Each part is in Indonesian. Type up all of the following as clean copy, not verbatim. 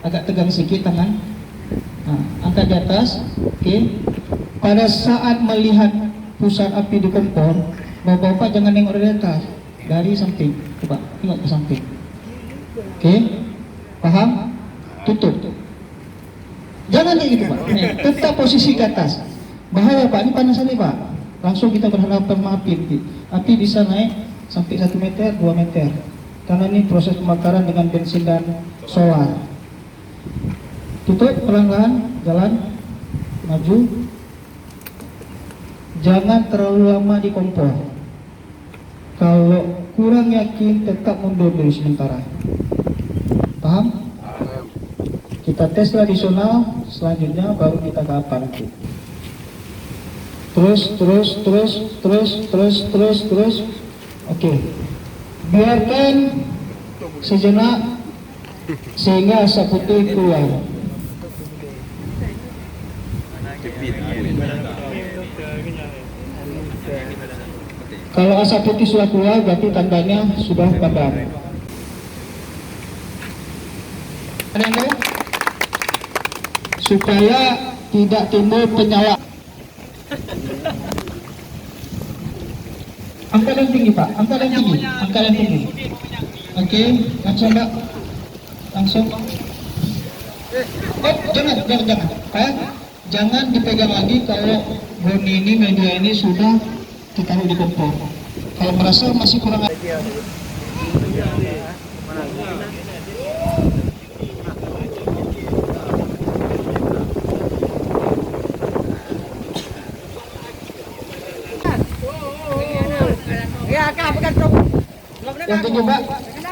agak tegang sedikit tangan. Nah, angkat di atas. Oke. Pada saat melihat pusat api di kompor, bapak-bapak jangan nengok dari atas, dari samping. Coba tengok ke samping. Oke. Paham? Tutup. Jangan kayak gitu, Pak. Tetap posisi ke atas. Bahaya, Pak. Ini panas sekali, Pak. Langsung kita berhadapan sama api. Api bisa naik sampai 1 meter, 2 meter. Karena ini proses pembakaran dengan bensin dan solar. Tutup pelan-pelan, jalan, maju. Jangan terlalu lama di kompor. Kalau kurang yakin, tetap mundur dulu sementara. Paham? Kita tes tradisional, selanjutnya baru kita ke apa nanti. Terus. Oke. Biarkan sejenak sehingga asap putih keluar. Kalau asap putih sudah keluar, berarti tandanya sudah padam. Ada yang tahu? Supaya tidak timbul penyala. Angkat yang tinggi, Pak. Angkat yang tinggi. Oke, langsung, Pak. Langsung. Oh, jangan. Jangan dipegang lagi kalau boni ini, media ini sudah ditaruh di kompor. Kalau merasa masih kurang. Yang tinggi, Pak,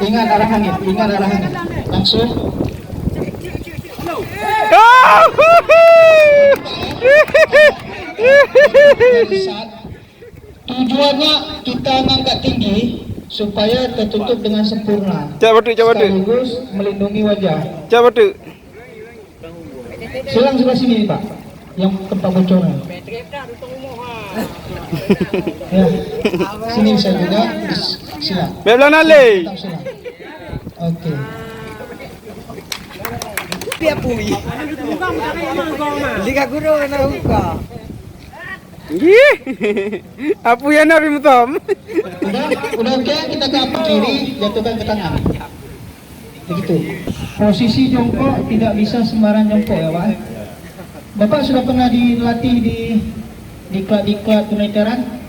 ingat arah angin, langsung. Tujuannya kita ngangkat tinggi supaya tertutup dengan sempurna. Sekaligus melindungi wajah. Silang sebelah sini, Pak, yang tempat bocoran. Ya, sini saya juga. Silang. Bebelah nale. Oke. Dia pui. Liga guru na huka. Ih. Apa yang nabi mutam? Udah oke, kita ke kiri, jatuhkan ke tangan. Begitu. Posisi jongkok tidak bisa sembarang jongkok ya, Pak. Bapak sudah pernah dilatih di diklat militeran?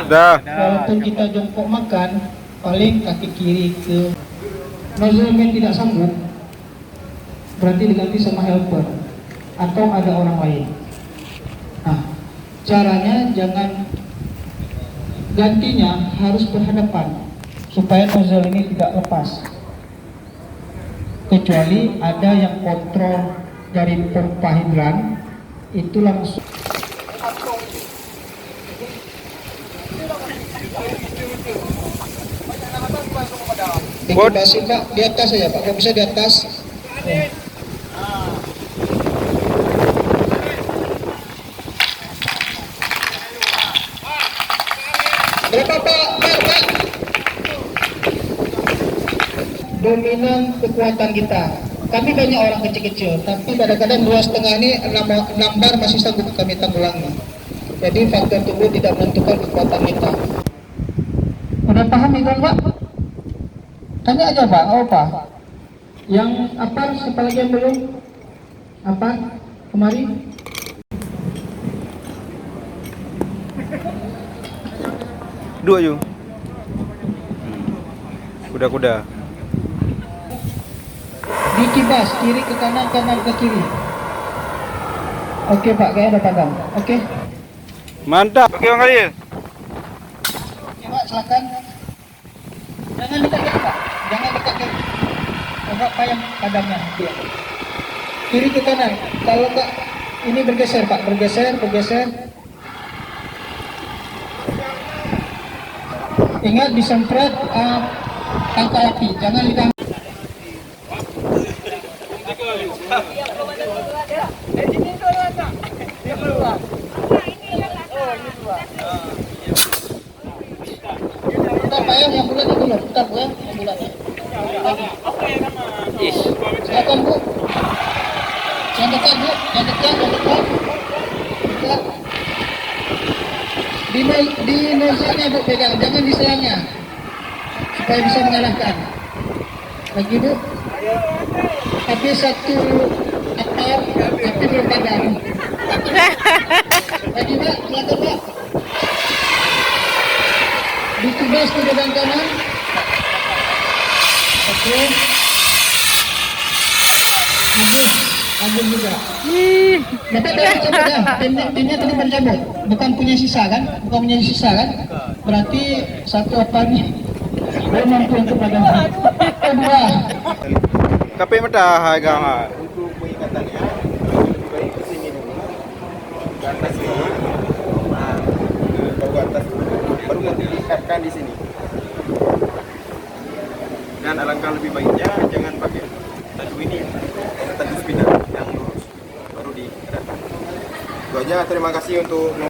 Dah. Walaupun kita jongkok makan, paling kaki kiri ke nozzleman tidak sanggup, berarti diganti sama helper atau ada orang lain. Nah, caranya jangan, gantinya harus berhadapan supaya nozzle ini tidak lepas. Kecuali ada yang kontrol dari pompa hidran, itu langsung. Inkubasi, Pak, di atas saja, Pak. Kalau bisa di atas. Ya. Berapa, Pak? Pak. Dominan kekuatan kita. Kami banyak orang kecil-kecil, tapi kadang-kadang 2,5 ini 6 bar masih sanggup kami tanggulangi. Jadi faktor tubuh tidak menentukan kekuatan kita. Udah paham itu, Pak? Tanya aja, Pak. Apa? Yang apa? Siapa lagi yang belum? Apa? Kemari? Dua ju. Kuda-kuda. Dikibas kiri ke kanan, kanan ke kiri. Oke, Pak, kayaknya udah padam. Oke. Mantap. Oke, Bang Khalil. Oke, Pak, silakan. Jangan dekat, Pak. Jangan dekat. Coba Pak yang padamnya. Dia. Kiri ke kanan. Kalau enggak, ini bergeser, Pak. Bergeser. Ingat disemprot tangkal api. Jangan lidah. Kita Pak yang bulat itu loh. Kita Bu yang bulat. Yang dekat bu, yang dekat, yang dekat. Dekat. Di nozzle-nya bu pegang, jangan di selangnya. Supaya bisa mengalahkan. Lagi bu. Tapi satu atap, tapi belum padam. Lagi pak, silakan pak. Ditubas ke bagian kanan. Oke. Ambil juga. Dapat dah, cabut dah. Timnya tadi mencabut. Bukan punya sisa kan? Bukan punya sisa kan? Berarti satu apa nih? Belum mampu untuk padam. Kedua. Kape mata agama. Untuk pengingatannya lebih baik ke sini dulu ke atas ini, nah ke atas dulu baru nanti diikatkan di sini. Dan alangkah lebih baiknya jangan pakai tadu ini, tadu spinner yang lurus baru diikatkan. Itu aja, terima kasih untuk